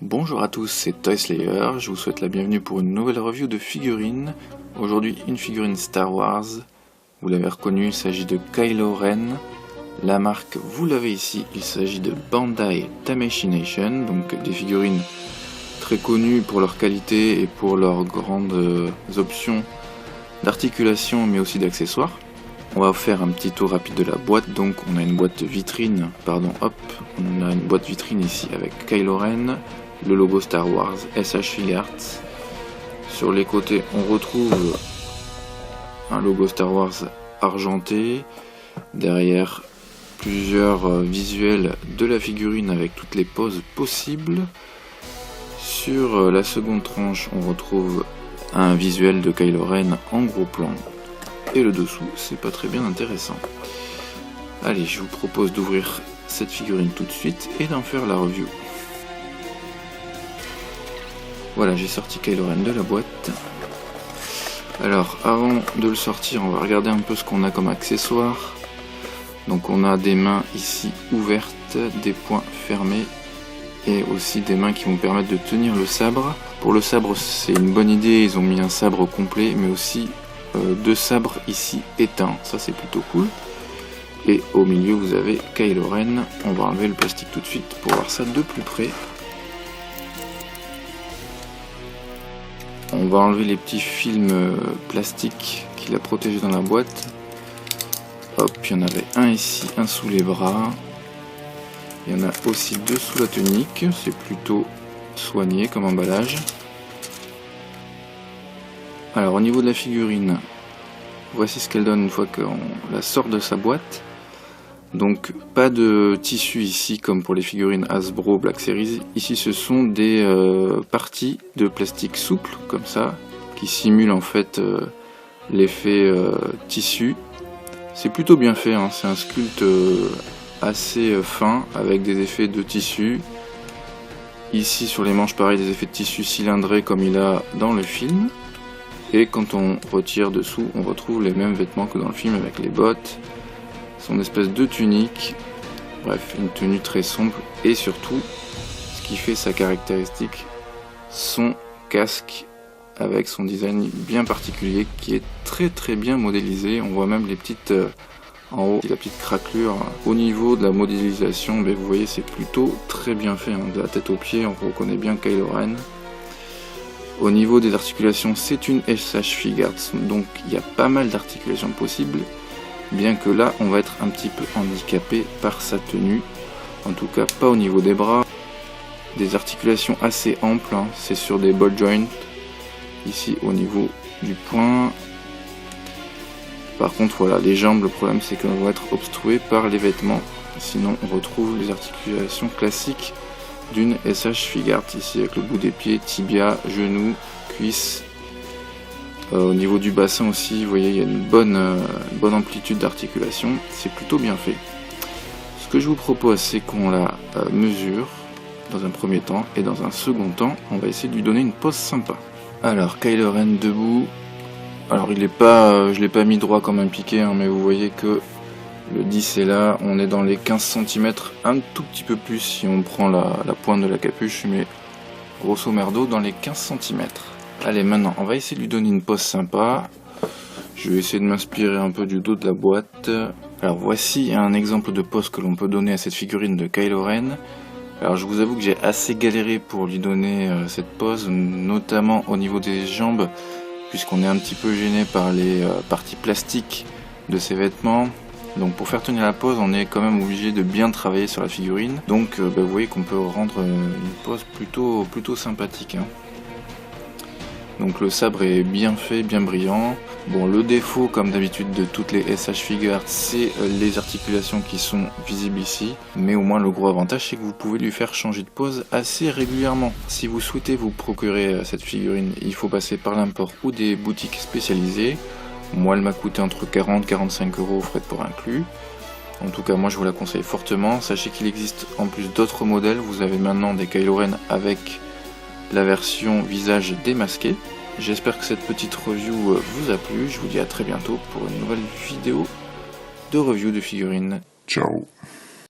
Bonjour à tous, c'est Toy Slayer, je vous souhaite la bienvenue pour une nouvelle review de figurines. Aujourd'hui une figurine Star Wars, vous l'avez reconnu, il s'agit de Kylo Ren. La marque, vous l'avez ici, il s'agit de Bandai Tamashii Nation, donc des figurines très connues pour leur qualité et pour leurs grandes options d'articulation mais aussi d'accessoires. On va faire un petit tour rapide de la boîte, donc on a une boîte vitrine, on a une boîte vitrine ici avec Kylo Ren, le logo Star Wars, SH Figuarts. Sur les côtés on retrouve un logo Star Wars argenté, derrière plusieurs visuels de la figurine avec toutes les poses possibles. Sur la seconde tranche on retrouve un visuel de Kylo Ren en gros plan. Et le dessous, c'est pas très bien intéressant. Allez, je vous propose d'ouvrir cette figurine tout de suite et d'en faire la review. Voilà, j'ai sorti Kylo Ren de la boîte. Alors, avant de le sortir, on va regarder un peu ce qu'on a comme accessoires. Donc on a des mains ici ouvertes, des poings fermés et aussi des mains qui vont permettre de tenir le sabre. Pour le sabre, c'est une bonne idée, ils ont mis un sabre complet, mais aussi deux sabres ici éteints, ça c'est plutôt cool. Et au milieu vous avez Kylo Ren. On va enlever le plastique tout de suite pour voir ça de plus près. On va enlever les petits films plastiques qu'il a protégés dans la boîte. Hop, il y en avait un ici, un sous les bras. Il y en a aussi deux sous la tunique, c'est plutôt soigné comme emballage. Alors au niveau de la figurine, voici ce qu'elle donne une fois qu'on la sort de sa boîte. Donc pas de tissu ici comme pour les figurines Hasbro Black Series. Ici ce sont des parties de plastique souple comme ça, qui simulent en fait l'effet tissu. C'est plutôt bien fait, hein. C'est un sculpte assez fin avec des effets de tissu. Ici sur les manches pareil, des effets de tissu cylindrés comme il a dans le film. Et quand on retire dessous, on retrouve les mêmes vêtements que dans le film avec les bottes, son espèce de tunique, bref, une tenue très sombre. Et surtout, ce qui fait sa caractéristique, son casque avec son design bien particulier qui est très bien modélisé. On voit même les petites, en haut, la petite craquelure. Au niveau de la modélisation, mais vous voyez c'est plutôt très bien fait, hein. De la tête aux pieds, on reconnaît bien Kylo Ren. Au niveau des articulations, c'est une SH Figuarts, donc il y a pas mal d'articulations possibles, bien que là on va être un petit peu handicapé par sa tenue, en tout cas pas au niveau des bras. Des articulations assez amples, hein. C'est sur des ball joints, ici au niveau du poing. Par contre voilà, les jambes, le problème c'est qu'elles vont être obstruées par les vêtements, sinon on retrouve les articulations classiques d'une SH Figuarts ici avec le bout des pieds, tibia, genou, cuisse. Au niveau du bassin aussi, vous voyez, il y a une bonne amplitude d'articulation, c'est plutôt bien fait. Ce que je vous propose, c'est qu'on la mesure dans un premier temps, et dans un second temps, on va essayer de lui donner une pose sympa. Alors, Kylo Ren debout. Alors, il est pas, je l'ai pas mis droit comme un piqué, hein, mais vous voyez que le 10 est là, on est dans les 15 cm, un tout petit peu plus si on prend la pointe de la capuche, mais grosso merdo dans les 15 cm. Allez, maintenant on va essayer de lui donner une pose sympa. Je vais essayer de m'inspirer un peu du dos de la boîte. Alors voici un exemple de pose que l'on peut donner à cette figurine de Kylo Ren. Alors je vous avoue que j'ai assez galéré pour lui donner cette pose, notamment au niveau des jambes, puisqu'on est un petit peu gêné par les parties plastiques de ses vêtements. Donc pour faire tenir la pose, on est quand même obligé de bien travailler sur la figurine. Donc vous voyez qu'on peut rendre une pose plutôt sympathique, hein. Donc le sabre est bien fait, bien brillant. Bon, le défaut comme d'habitude de toutes les SH Figuarts, c'est les articulations qui sont visibles ici. Mais au moins le gros avantage, c'est que vous pouvez lui faire changer de pose assez régulièrement. Si vous souhaitez vous procurer cette figurine, il faut passer par l'import ou des boutiques spécialisées. Moi, elle m'a coûté entre 40 et 45 € frais de port inclus. En tout cas, moi, je vous la conseille fortement. Sachez qu'il existe en plus d'autres modèles. Vous avez maintenant des Kylo Ren avec la version visage démasqué. J'espère que cette petite review vous a plu. Je vous dis à très bientôt pour une nouvelle vidéo de review de figurines. Ciao.